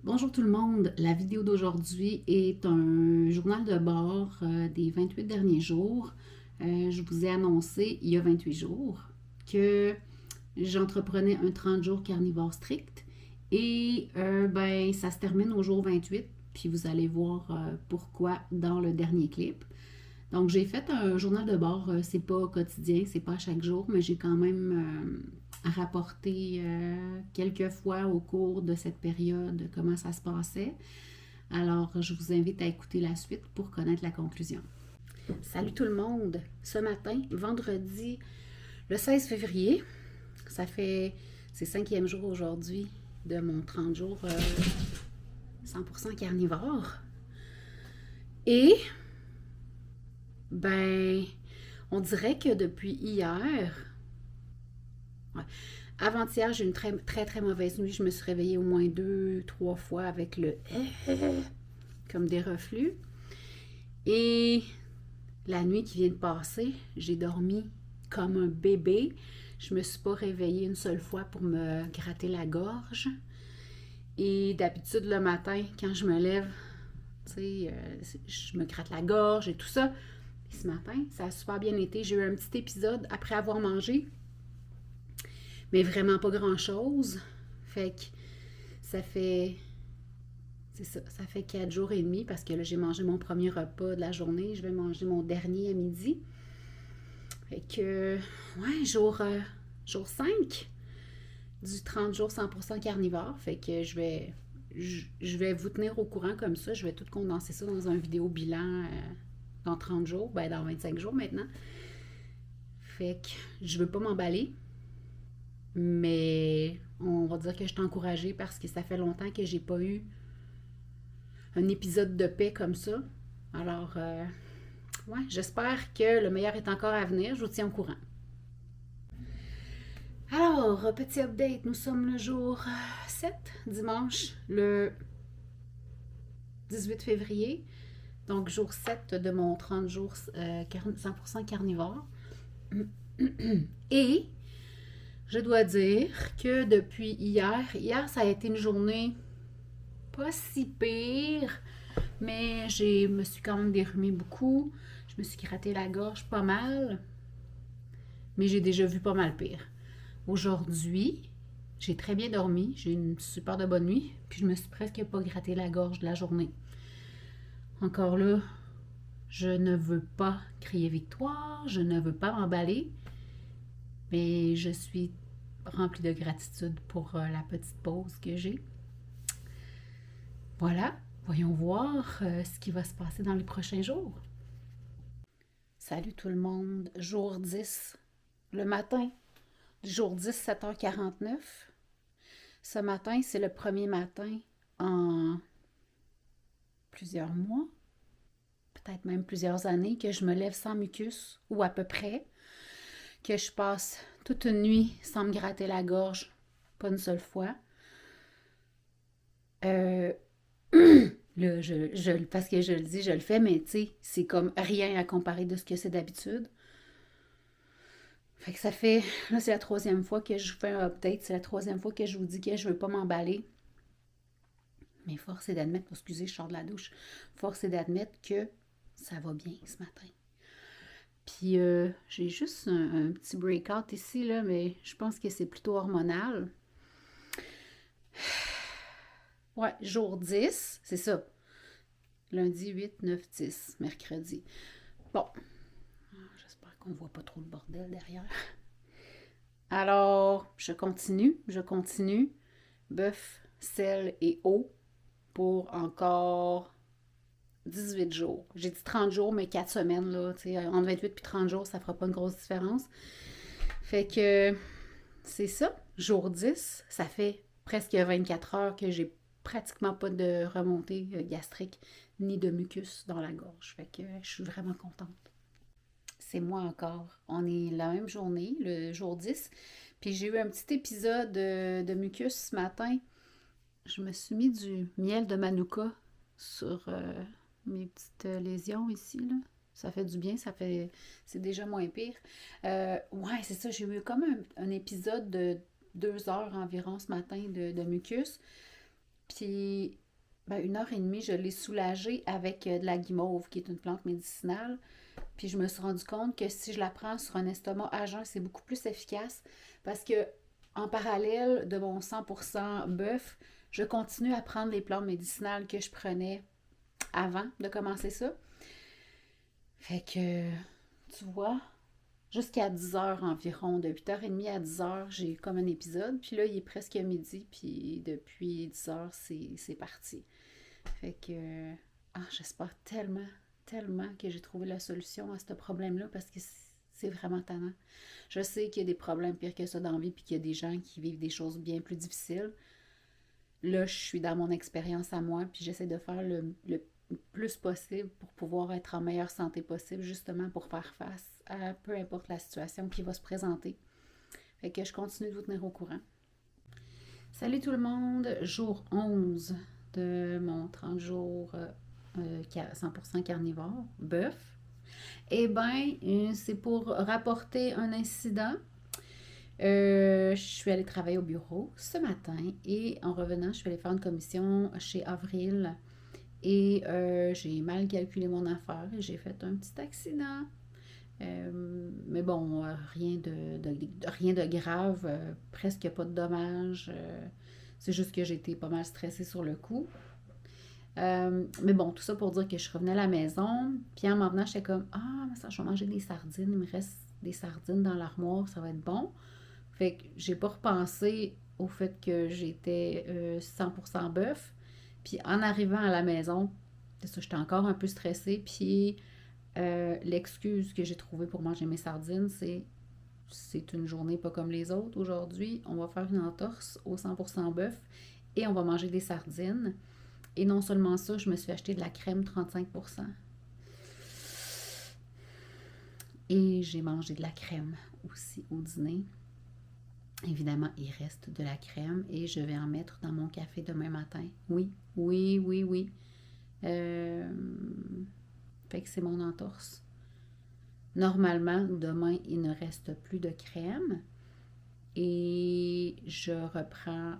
Bonjour tout le monde, la vidéo d'aujourd'hui est un journal de bord des 28 derniers jours. Je vous ai annoncé il y a 28 jours que j'entreprenais un 30 jours carnivore strict et ça se termine au jour 28, puis vous allez voir pourquoi dans le dernier clip. Donc j'ai fait un journal de bord, c'est pas quotidien, c'est pas à chaque jour, mais j'ai quand même rapporté quelques fois au cours de cette période comment ça se passait. Alors je vous invite à écouter la suite pour connaître la conclusion. Salut tout le monde! Ce matin, vendredi le 16 février, ça fait c'est 5e jour aujourd'hui de mon 30 jours 100% carnivore. Et ben, on dirait que depuis hier, ouais, avant-hier, j'ai eu une très, très, très mauvaise nuit. Je me suis réveillée au moins 2, 3 fois avec le comme des reflux. Et la nuit qui vient de passer, j'ai dormi comme un bébé. Je me suis pas réveillée une seule fois pour me gratter la gorge. Et d'habitude, le matin, quand je me lève, tu sais, je me gratte la gorge et tout ça. Et ce matin, ça a super bien été. J'ai eu un petit épisode après avoir mangé, mais vraiment pas grand-chose. Fait que ça fait... C'est ça, ça fait 4 jours et demi parce que là, j'ai mangé mon premier repas de la journée. Je vais manger mon dernier à midi. Fait que, ouais, jour 5 du 30 jours 100% carnivore. Fait que je vais vous tenir au courant comme ça. Je vais tout condenser ça dans un vidéo bilan dans 30 jours, ben dans 25 jours maintenant. Fait que je veux pas m'emballer, mais on va dire que je suis encouragée parce que ça fait longtemps que j'ai pas eu un épisode de paix comme ça. Alors, ouais, j'espère que le meilleur est encore à venir. Je vous tiens au courant. Alors, petit update, nous sommes le jour 7, dimanche, le 18 février. Donc, jour 7 de mon 30 jours 100% carnivore. Et je dois dire que depuis hier ça a été une journée pas si pire, mais je me suis quand même dérumée beaucoup. Je me suis gratté la gorge pas mal, mais j'ai déjà vu pas mal pire. Aujourd'hui, j'ai très bien dormi, j'ai eu une super de bonne nuit, puis je me suis presque pas gratté la gorge de la journée. Encore là, je ne veux pas crier victoire, je ne veux pas m'emballer, mais je suis remplie de gratitude pour la petite pause que j'ai. Voilà, voyons voir ce qui va se passer dans les prochains jours. Salut tout le monde, jour 10, le matin, jour 10, 7h49. Ce matin, c'est le premier matin en plusieurs mois, peut-être même plusieurs années, que je me lève sans mucus, ou à peu près, que je passe toute une nuit sans me gratter la gorge, pas une seule fois. Euh, là, parce que je le dis, je le fais, mais tu sais, c'est comme rien à comparer de ce que c'est d'habitude. Fait que ça fait, là c'est la troisième fois que je fais un update, c'est la troisième fois que je vous dis que je veux pas m'emballer. Mais force est d'admettre, excusez, je sors de la douche, force est d'admettre que ça va bien ce matin. Puis j'ai juste un petit breakout ici, là, mais je pense que c'est plutôt hormonal. Ouais, jour 10, c'est ça. Lundi 8, 9, 10, mercredi. Bon, j'espère qu'on voit pas trop le bordel derrière. Alors, je continue. Bœuf, sel et eau pour encore 18 jours. J'ai dit 30 jours, mais 4 semaines, là, entre 28 et 30 jours, ça fera pas une grosse différence. Fait que c'est ça. Jour 10, ça fait presque 24 heures que j'ai pratiquement pas de remontée gastrique ni de mucus dans la gorge. Fait que je suis vraiment contente. C'est moi encore. On est la même journée, le jour 10. Puis j'ai eu un petit épisode de mucus ce matin. Je me suis mis du miel de manuka sur mes petites lésions ici, là. Ça fait du bien, c'est déjà moins pire. Ouais, c'est ça, j'ai eu comme un épisode de 2 heures environ ce matin de mucus. Puis, ben, 1 heure et demie, je l'ai soulagée avec de la guimauve, qui est une plante médicinale. Puis je me suis rendu compte que si je la prends sur un estomac à jeun, c'est beaucoup plus efficace parce que en parallèle de mon 100% bœuf, je continue à prendre les plantes médicinales que je prenais avant de commencer ça. Fait que, tu vois, jusqu'à 10 heures environ, de 8h30 à 10 heures, j'ai eu comme un épisode. Puis là, il est presque midi, puis depuis 10 heures, c'est parti. Fait que, j'espère tellement, tellement que j'ai trouvé la solution à ce problème-là parce que c'est vraiment tannant. Je sais qu'il y a des problèmes pires que ça dans la vie puis qu'il y a des gens qui vivent des choses bien plus difficiles. Là, je suis dans mon expérience à moi puis j'essaie de faire le plus possible pour pouvoir être en meilleure santé possible justement pour faire face à peu importe la situation qui va se présenter. Fait que je continue de vous tenir au courant. Salut tout le monde, jour 11 de mon 30 jours 100% carnivore, bœuf. Eh bien, c'est pour rapporter un incident. Je suis allée travailler au bureau ce matin et en revenant, je suis allée faire une commission chez Avril et j'ai mal calculé mon affaire et j'ai fait un petit accident. Mais bon, rien de grave, presque pas de dommages. C'est juste que j'ai été pas mal stressée sur le coup. Mais bon, tout ça pour dire que je revenais à la maison, puis en m'en venant, j'étais comme mais ça, je vais manger des sardines, il me reste des sardines dans l'armoire, ça va être bon. Fait que j'ai pas repensé au fait que j'étais 100% bœuf. Puis en arrivant à la maison, c'est ça, j'étais encore un peu stressée, puis l'excuse que j'ai trouvée pour manger mes sardines, c'est une journée pas comme les autres. Aujourd'hui, on va faire une entorse au 100% bœuf et on va manger des sardines. Et non seulement ça, je me suis acheté de la crème 35%. Et j'ai mangé de la crème aussi au dîner. Évidemment, il reste de la crème et je vais en mettre dans mon café demain matin. Oui, oui, oui, oui. Fait que c'est mon entorse. Normalement, demain, il ne reste plus de crème et je reprends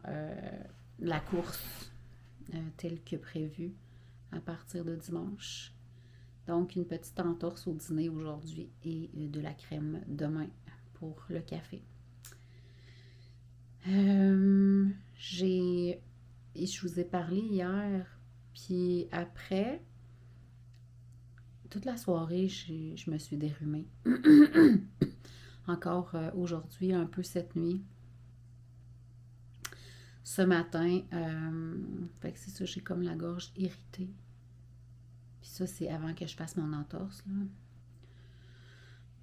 la course telle que prévue à partir de dimanche. Donc, une petite entorse au dîner aujourd'hui et de la crème demain pour le café. Je vous ai parlé hier, puis après, toute la soirée, je me suis dérhumée. Encore aujourd'hui, un peu cette nuit. Ce matin, fait que c'est ça, j'ai comme la gorge irritée. Puis ça, c'est avant que je fasse mon entorse, là.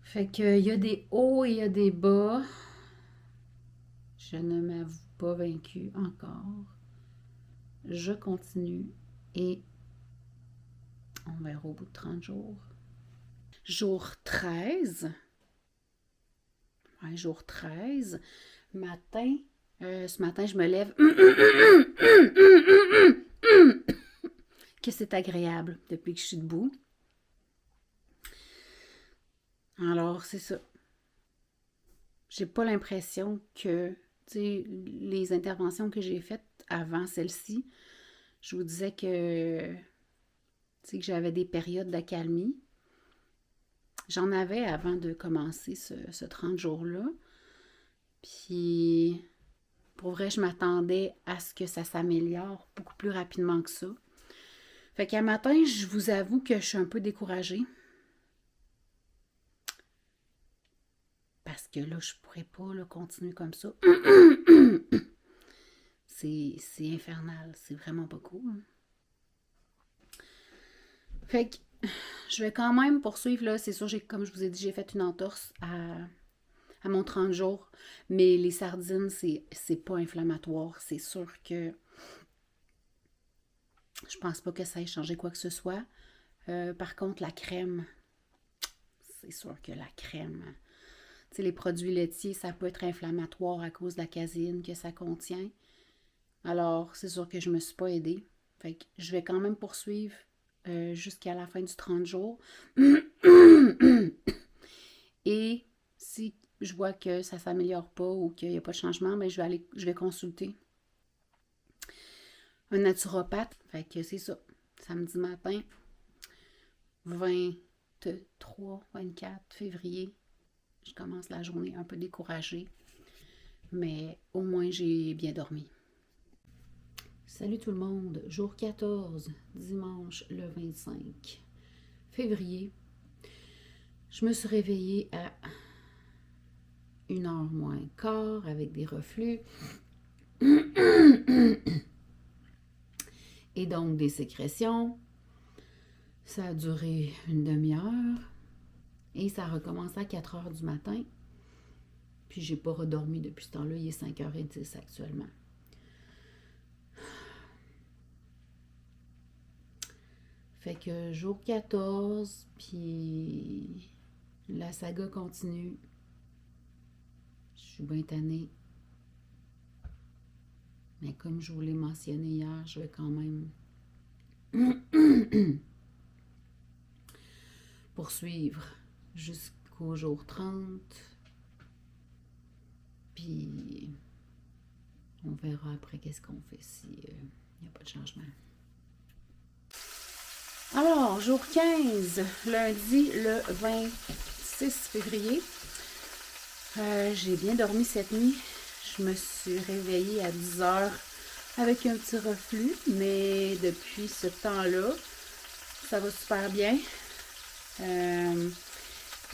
Fait qu'il y a des hauts et il y a des bas. Je ne m'avoue pas vaincue encore. Je continue et on verra au bout de 30 jours. Jour 13. Ouais, jour 13. Matin. Ce matin, je me lève. Que c'est agréable depuis que je suis debout. Alors, c'est ça. J'ai pas l'impression que, tu sais, les interventions que j'ai faites avant celle-ci, je vous disais que, tu sais, que j'avais des périodes d'accalmie. J'en avais avant de commencer ce 30 jours-là. Puis, pour vrai, je m'attendais à ce que ça s'améliore beaucoup plus rapidement que ça. Fait qu'à matin, je vous avoue que je suis un peu découragée. Parce que là, je pourrais pas là, continuer comme ça. C'est infernal. C'est vraiment pas cool. Fait que je vais quand même poursuivre. Là. C'est sûr, comme je vous ai dit, j'ai fait une entorse à mon 30 jours. Mais les sardines, c'est pas inflammatoire. C'est sûr que je pense pas que ça ait changé quoi que ce soit. Par contre, la crème, c'est sûr que la crème, tu sais, les produits laitiers, ça peut être inflammatoire à cause de la caséine que ça contient. Alors, c'est sûr que je me suis pas aidée. Fait que je vais quand même poursuivre jusqu'à la fin du 30 jours. Et si je vois que ça s'améliore pas ou qu'il n'y a pas de changement, ben je vais consulter un naturopathe. Fait que c'est ça. Samedi matin, 24 février. Je commence la journée un peu découragée, mais au moins j'ai bien dormi. Salut tout le monde, jour 14, dimanche le 25 février. Je me suis réveillée à 1h moins quart avec des reflux et donc des sécrétions. Ça a duré une demi-heure et ça a recommencé à 4h du matin. Puis j'ai pas redormi depuis ce temps-là, il est 5h10 actuellement. Fait que jour 14, puis la saga continue. Je suis bien tannée. Mais comme je vous l'ai mentionné hier, je vais quand même poursuivre jusqu'au jour 30. Puis on verra après qu'est-ce qu'on fait s'il n'y a pas de changement. Alors, jour 15, lundi le 26 février. J'ai bien dormi cette nuit. Je me suis réveillée à 10h avec un petit reflux, mais depuis ce temps-là, ça va super bien.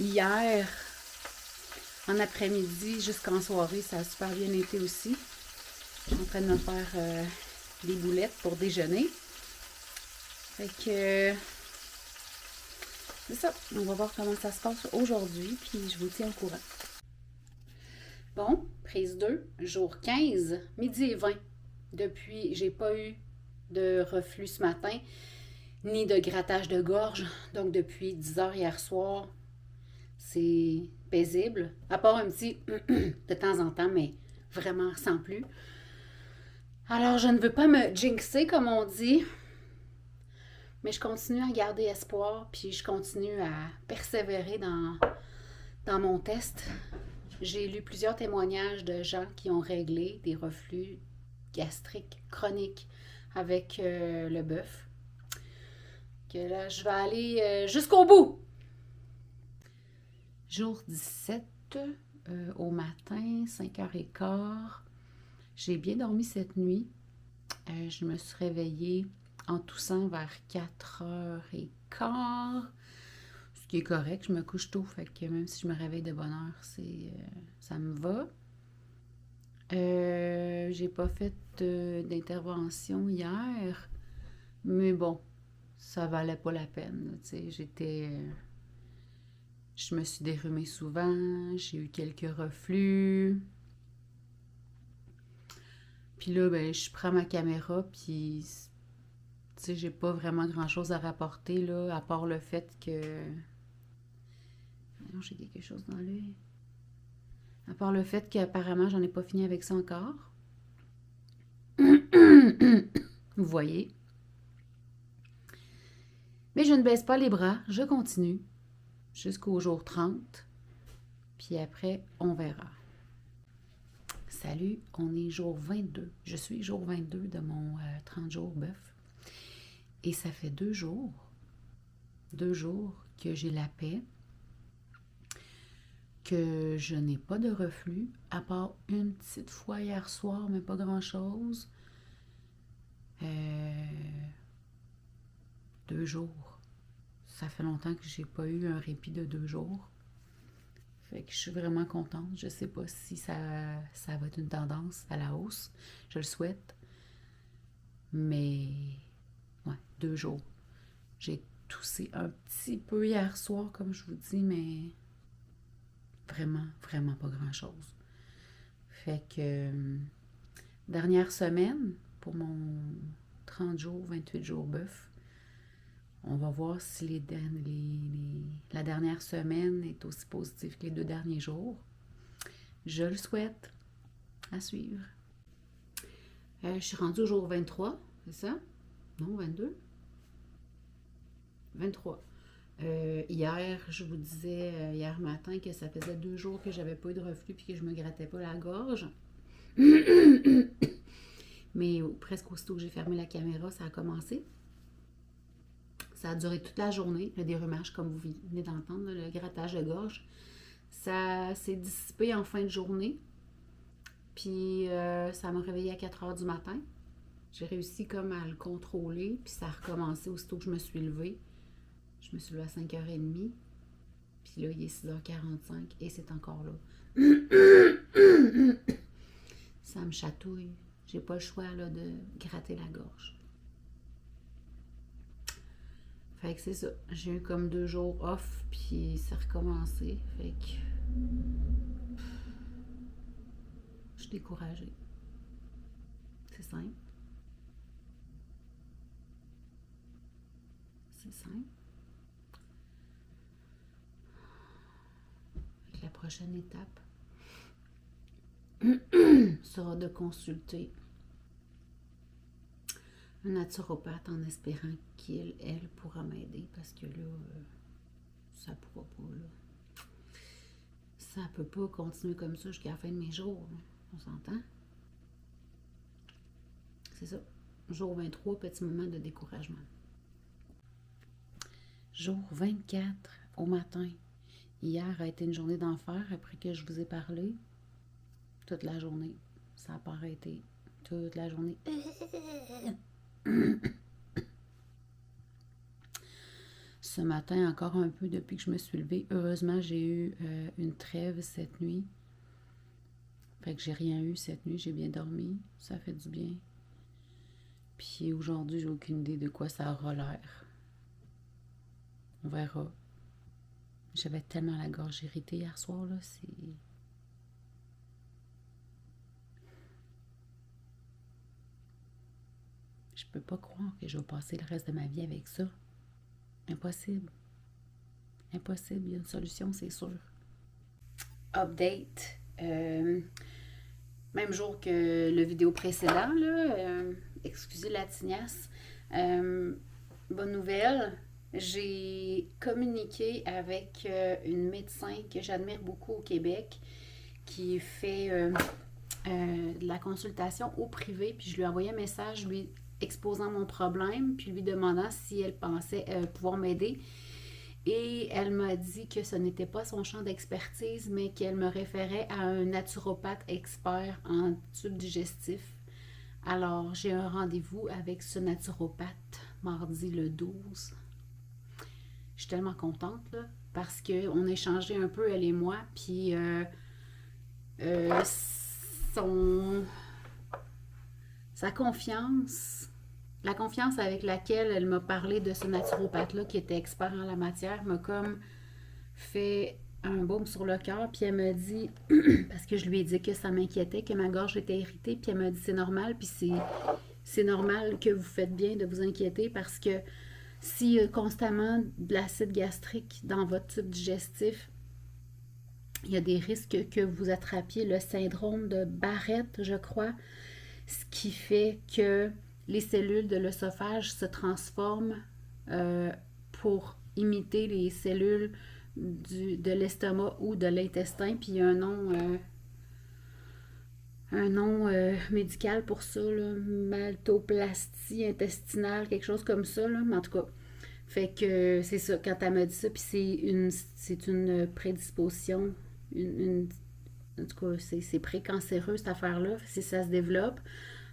Hier, en après-midi jusqu'en soirée, ça a super bien été aussi. Je suis en train de me faire des boulettes pour déjeuner. Fait que c'est ça. On va voir comment ça se passe aujourd'hui, puis je vous tiens au courant. Bon, prise 2, jour 15, midi et 20. Depuis, j'ai pas eu de reflux ce matin, ni de grattage de gorge. Donc, depuis 10h hier soir, c'est paisible. À part un petit de temps en temps, mais vraiment sans plus. Alors, je ne veux pas me jinxer, comme on dit. Mais je continue à garder espoir, puis je continue à persévérer dans mon test. J'ai lu plusieurs témoignages de gens qui ont réglé des reflux gastriques chroniques avec le bœuf. Que là, je vais aller jusqu'au bout. Jour 17, au matin, 5h15. J'ai bien dormi cette nuit. Je me suis réveillée en toussant vers 4h15. Ce qui est correct, je me couche tôt, fait que même si je me réveille de bonne heure, ça me va. J'ai pas fait d'intervention hier, mais bon, ça valait pas la peine. Je me suis dérhumée souvent, j'ai eu quelques reflus. Puis là, ben, je prends ma caméra, puis j'ai pas vraiment grand-chose à rapporter, là, à part le fait que... Non, j'ai quelque chose dans l'œil. À part le fait qu'apparemment, j'en ai pas fini avec ça encore. Vous voyez. Mais je ne baisse pas les bras, je continue jusqu'au jour 30. Puis après, on verra. Salut, on est jour 22. Je suis jour 22 de mon 30 jours bœuf. Et ça fait 2 jours que j'ai la paix, que je n'ai pas de reflux, à part une petite fois hier soir, mais pas grand-chose. 2 jours. Ça fait longtemps que j'ai pas eu un répit de 2 jours. Fait que je suis vraiment contente. Je sais pas si ça va être une tendance à la hausse. Je le souhaite. Mais, ouais, 2 jours. J'ai toussé un petit peu hier soir, comme je vous dis, mais vraiment, vraiment pas grand-chose. Fait que, dernière semaine, pour mon 30 jours, 28 jours bœuf, on va voir si la dernière semaine est aussi positive que les 2 derniers jours. Je le souhaite. À suivre. Je suis rendue au jour 23, c'est ça? Non, 22? 23. Hier, je vous disais, hier matin, que ça faisait 2 jours que j'avais pas eu de reflux et que je me grattais pas la gorge. Mais presque aussitôt que j'ai fermé la caméra, ça a commencé. Ça a duré toute la journée, le dérumage, comme vous venez d'entendre, le grattage de gorge. Ça s'est dissipé en fin de journée. Puis ça m'a réveillée à 4 heures du matin. J'ai réussi comme à le contrôler. Puis ça a recommencé aussitôt que je me suis levée. Je me suis levée à 5h30. Puis là, il est 6h45 et c'est encore là. Ça me chatouille. J'ai pas le choix là, de gratter la gorge. Fait que c'est ça. J'ai eu comme 2 jours off, puis ça a recommencé. Fait que je suis découragée. C'est simple. C'est simple. Fait que la prochaine étape sera de consulter un naturopathe en espérant elle pourra m'aider parce que là, ça pourra pas, là. Ça peut pas continuer comme ça jusqu'à la fin de mes jours, là. On s'entend? C'est ça. Jour 23, petit moment de découragement. Jour 24, au matin. Hier a été une journée d'enfer après que je vous ai parlé. Toute la journée. Ça n'a pas arrêté. Toute la journée. Ce matin, encore un peu depuis que je me suis levée. Heureusement, j'ai eu une trêve cette nuit. Fait que j'ai rien eu cette nuit. J'ai bien dormi. Ça fait du bien. Puis aujourd'hui, j'ai aucune idée de quoi ça aura l'air. On verra. J'avais tellement la gorge irritée hier soir, là. Je peux pas croire que je vais passer le reste de ma vie avec ça. Impossible. Impossible. Il y a une solution, c'est sûr. Update. Même jour que le vidéo précédent, là. Excusez la tignasse. Bonne nouvelle. J'ai communiqué avec une médecin que j'admire beaucoup au Québec qui fait de la consultation au privé. Puis je lui ai envoyé un message lui exposant mon problème puis lui demandant si elle pensait pouvoir m'aider. Et elle m'a dit que ce n'était pas son champ d'expertise, mais qu'elle me référait à un naturopathe expert en tube digestif. Alors, j'ai un rendez-vous avec ce naturopathe mardi le 12. Je suis tellement contente, là, parce qu'on a échangé un peu, elle et moi, puis sa confiance, la confiance avec laquelle elle m'a parlé de ce naturopathe-là qui était expert en la matière m'a comme fait un baume sur le cœur. Puis elle m'a dit, parce que je lui ai dit que ça m'inquiétait, que ma gorge était irritée, puis elle m'a dit c'est normal, puis c'est normal que vous faites bien de vous inquiéter parce que s'il y a constamment de l'acide gastrique dans votre tube digestif, il y a des risques que vous attrapiez le syndrome de Barrett, je crois, ce qui fait que les cellules de l'œsophage se transforment pour imiter les cellules de l'estomac ou de l'intestin. Puis il y a un nom médical pour ça, là, maltoplastie intestinale, quelque chose comme ça, là, mais en tout cas. Fait que c'est ça, quand elle m'a dit ça, puis c'est une prédisposition, en tout cas, c'est précancéreux cette affaire-là, si ça se développe.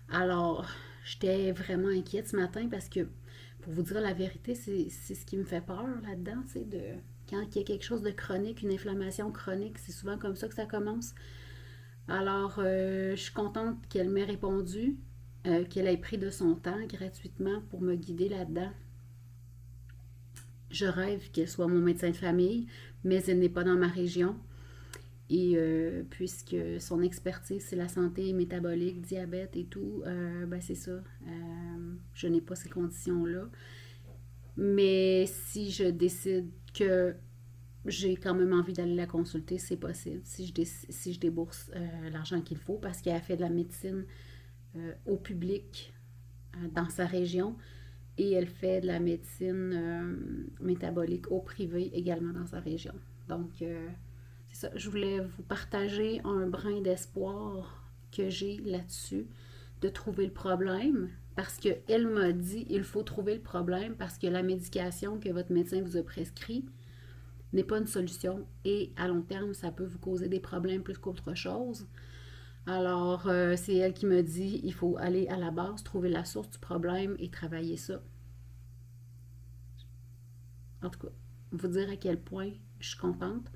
Alors, j'étais vraiment inquiète ce matin parce que, pour vous dire la vérité, c'est ce qui me fait peur là-dedans, c'est de quand il y a quelque chose de chronique, une inflammation chronique, c'est souvent comme ça que ça commence. Alors, je suis contente qu'elle m'ait répondu, qu'elle ait pris de son temps gratuitement pour me guider là-dedans. Je rêve qu'elle soit mon médecin de famille, mais elle n'est pas dans ma région. Et puisque son expertise, c'est la santé métabolique, diabète et tout, ben c'est ça. Je n'ai pas ces conditions-là. Mais si je décide que j'ai quand même envie d'aller la consulter, c'est possible. Si je débourse l'argent qu'il faut, parce qu'elle a fait de la médecine au public dans sa région. Et elle fait de la médecine métabolique au privé également dans sa région. Donc, c'est ça. Je voulais vous partager un brin d'espoir que j'ai là-dessus. de trouver le problème parce qu'elle m'a dit il faut trouver le problème parce que la médication que votre médecin vous a prescrit n'est pas une solution et à long terme, ça peut vous causer des problèmes plus qu'autre chose. Alors, c'est elle qui me dit il faut aller à la base, trouver la source du problème et travailler ça. En tout cas, vous dire à quel point je suis contente.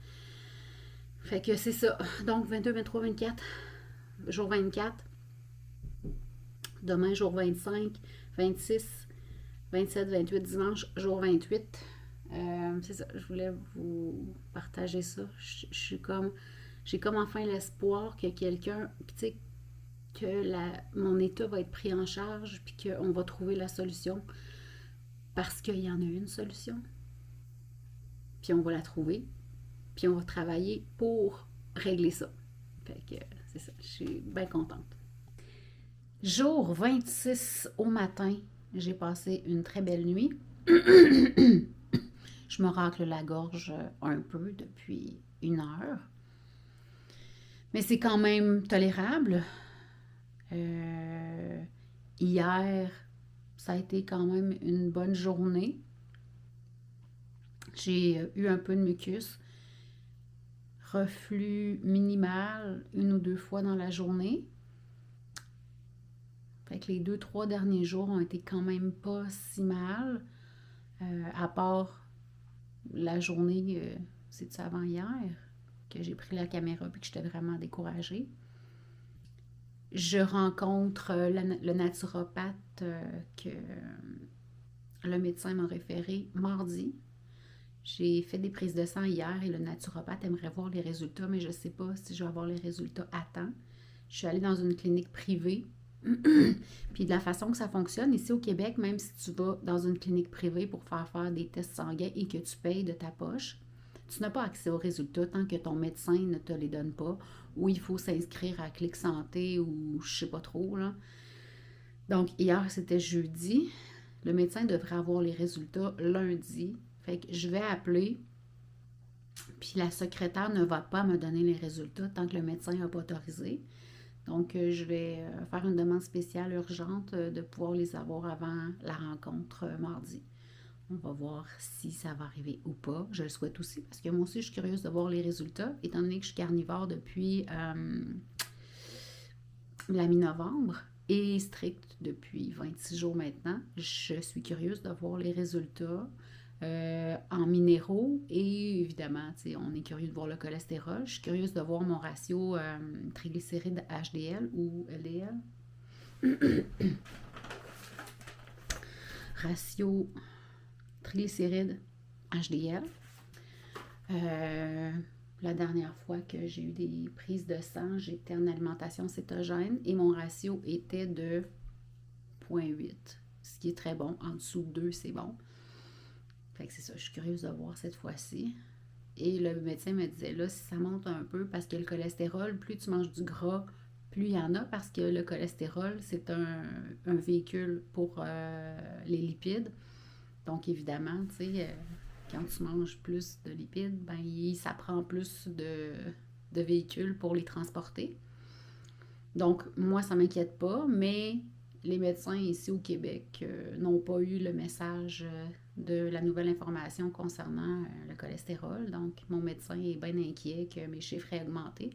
Fait que c'est ça. Donc, 22, 23, 24, jour 24. Demain, jour 25, 26, 27, 28, dimanche, jour 28. C'est ça, je voulais vous partager ça. Je suis comme, j'ai comme enfin l'espoir que quelqu'un, tu sais, que mon état va être pris en charge puis qu'on va trouver la solution parce qu'il y en a une solution. Puis on va la trouver, puis on va travailler pour régler ça. Fait que c'est ça, je suis bien contente. Jour 26 au matin, j'ai passé une très belle nuit. Je me racle la gorge un peu depuis 1 heure. Mais c'est quand même tolérable. Hier, ça a été quand même une bonne journée. J'ai eu un peu de mucus. Reflux minimal 1 ou 2 fois dans la journée. Fait que les 2, 3 derniers jours ont été quand même pas si mal. À part la journée, c'est avant hier, que j'ai pris la caméra et que j'étais vraiment découragée. Je rencontre le naturopathe que le médecin m'a référé mardi. J'ai fait des prises de sang hier et le naturopathe aimerait voir les résultats, mais je ne sais pas si je vais avoir les résultats à temps. Je suis allée dans une clinique privée. Puis de la façon que ça fonctionne, ici au Québec, même si tu vas dans une clinique privée pour faire des tests sanguins et que tu payes de ta poche, tu n'as pas accès aux résultats tant que ton médecin ne te les donne pas, ou il faut s'inscrire à Clic Santé ou je sais pas trop, là. Donc hier, c'était jeudi. Le médecin devrait avoir les résultats lundi. Fait que je vais appeler, puis la secrétaire ne va pas me donner les résultats tant que le médecin n'a pas autorisé. Donc, je vais faire une demande spéciale urgente de pouvoir les avoir avant la rencontre mardi. On va voir si ça va arriver ou pas. Je le souhaite aussi parce que moi aussi, je suis curieuse de voir les résultats. Étant donné que je suis carnivore depuis la mi-novembre et strict depuis 26 jours maintenant, je suis curieuse de voir les résultats en minéraux et évidemment, on est curieux de voir le cholestérol. Je suis curieuse de voir mon ratio triglycérides HDL ou LDL. Ratio triglycérides HDL. La dernière fois que j'ai eu des prises de sang, j'étais en alimentation cétogène et mon ratio était de 0,8, ce qui est très bon. En dessous de 2, c'est bon. Fait que c'est ça, je suis curieuse de voir cette fois-ci. Et le médecin me disait, là, si ça monte un peu, parce que le cholestérol, plus tu manges du gras, plus il y en a, parce que le cholestérol, c'est un véhicule pour les lipides. Donc, évidemment, tu sais, quand tu manges plus de lipides, ben, ça prend plus de véhicules pour les transporter. Donc, moi, ça ne m'inquiète pas, mais les médecins ici au Québec n'ont pas eu le message de la nouvelle information concernant le cholestérol. Donc, mon médecin est bien inquiet que mes chiffres aient augmenté.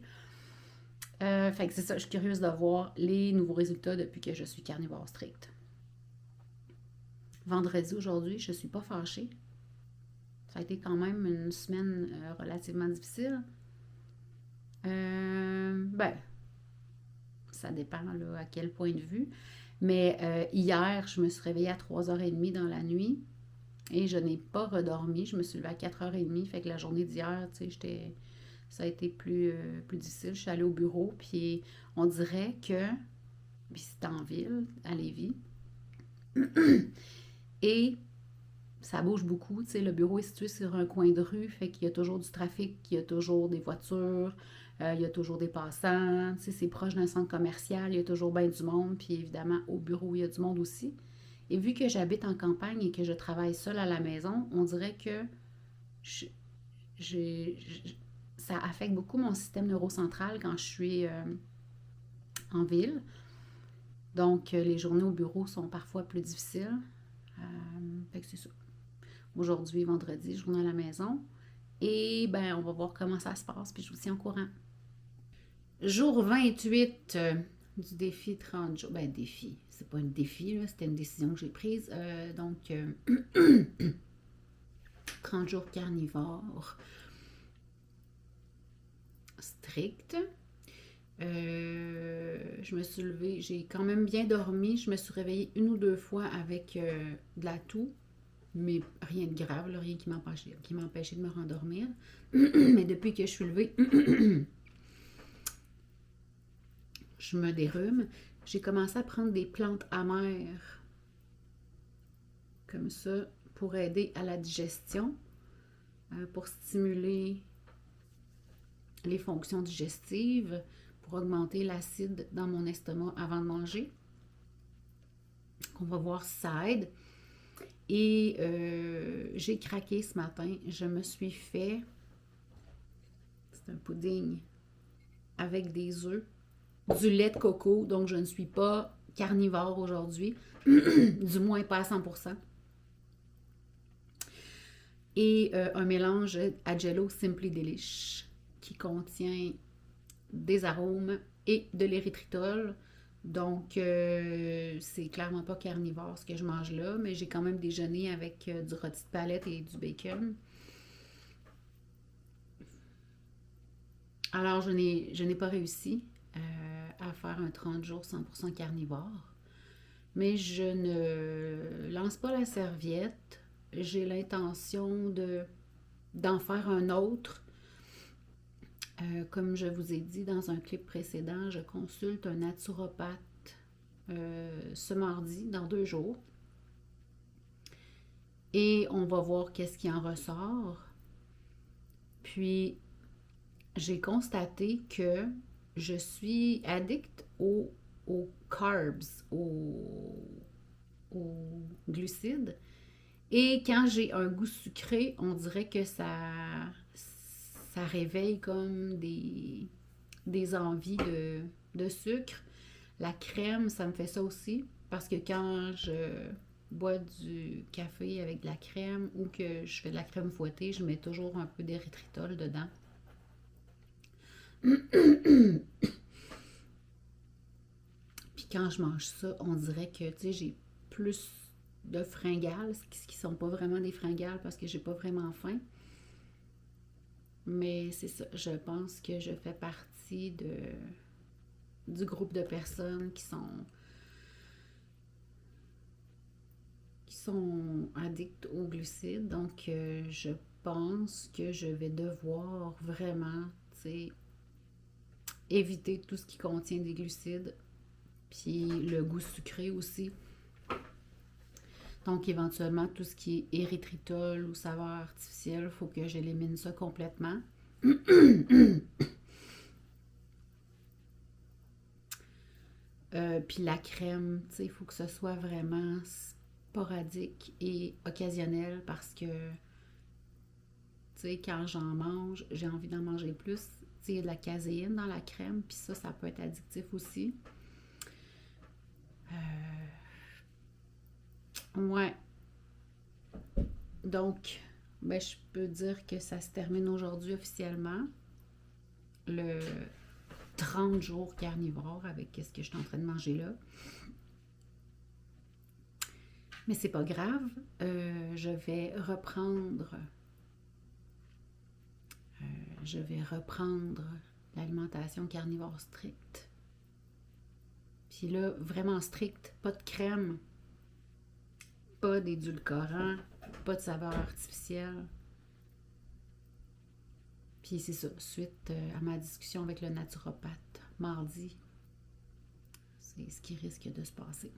Fait que c'est ça, je suis curieuse de voir les nouveaux résultats depuis que je suis carnivore strict. Vendredi, aujourd'hui, je ne suis pas fâchée. Ça a été quand même une semaine relativement difficile. Ben, ça dépend là, à quel point de vue. Mais hier, je me suis réveillée à 3h30 dans la nuit et je n'ai pas redormi. Je me suis levée à 4h30. Fait que la journée d'hier, tu sais, ça a été plus difficile. Je suis allée au bureau, puis on dirait que, puis c'est en ville, à Lévis, et ça bouge beaucoup. Tu sais, le bureau est situé sur un coin de rue, fait qu'il y a toujours du trafic, il y a toujours des voitures, il y a toujours des passants. Tu sais, c'est proche d'un centre commercial, il y a toujours bien du monde, puis évidemment, au bureau, il y a du monde aussi. Et vu que j'habite en campagne et que je travaille seule à la maison, on dirait que ça affecte beaucoup mon système neurocentral quand je suis en ville. Donc, les journées au bureau sont parfois plus difficiles. Fait que c'est ça. Aujourd'hui, vendredi, journée à la maison. Et ben, on va voir comment ça se passe, puis je vous tiens au courant. Jour 28 du défi 30 jours. Ben, défi, c'est pas un défi, là, c'était une décision que j'ai prise. Donc, 30 jours carnivores strict. Je me suis levée, j'ai quand même bien dormi. Je me suis réveillée une ou deux fois avec de la toux, mais rien de grave, là, rien qui m'empêchait de me rendormir. Mais depuis que je suis levée, je me dérume. J'ai commencé à prendre des plantes amères, comme ça, pour aider à la digestion, pour stimuler les fonctions digestives, pour augmenter l'acide dans mon estomac avant de manger. On va voir si ça aide. Et j'ai craqué ce matin. Je me suis fait... C'est un pudding avec des œufs, du lait de coco. Donc, je ne suis pas carnivore aujourd'hui. Du moins pas à 100%. Et un mélange Agello Simply Delish qui contient des arômes et de l'érythritol. Donc, c'est clairement pas carnivore ce que je mange là, mais j'ai quand même déjeuné avec du rôti de palette et du bacon. Alors, je n'ai pas réussi à faire un 30 jours 100% carnivore, mais je ne lance pas la serviette. J'ai l'intention d'en faire un autre. Comme je vous ai dit dans un clip précédent, je consulte un naturopathe ce mardi, dans 2 jours. Et on va voir qu'est-ce qui en ressort. Puis, j'ai constaté que je suis addict aux carbs, aux glucides. Et quand j'ai un goût sucré, on dirait que ça réveille comme des envies de sucre. La crème, ça me fait ça aussi. Parce que quand je bois du café avec de la crème ou que je fais de la crème fouettée, je mets toujours un peu d'érythritol dedans. Puis quand je mange ça, on dirait que, tu sais, j'ai plus de fringales, ce qui sont pas vraiment des fringales parce que j'ai pas vraiment faim. Mais c'est ça, je pense que je fais partie du groupe de personnes qui sont addictes aux glucides. Donc, je pense que je vais devoir vraiment, tu sais, éviter tout ce qui contient des glucides. Puis le goût sucré aussi. Donc, éventuellement, tout ce qui est érythritol ou saveur artificielle, il faut que j'élimine ça complètement. Puis la crème, tu sais, il faut que ce soit vraiment sporadique et occasionnel parce que, tu sais, quand j'en mange, j'ai envie d'en manger plus. Tu sais, il y a de la caséine dans la crème, puis ça peut être addictif aussi. Ouais. Donc, ben, je peux dire que ça se termine aujourd'hui officiellement. Le 30 jours carnivore avec ce que je suis en train de manger là. Mais c'est pas grave. Je vais reprendre l'alimentation carnivore stricte. Puis là, vraiment stricte, pas de crème, pas d'édulcorant, pas de saveur artificielle. Puis c'est ça, suite à ma discussion avec le naturopathe mardi, c'est ce qui risque de se passer.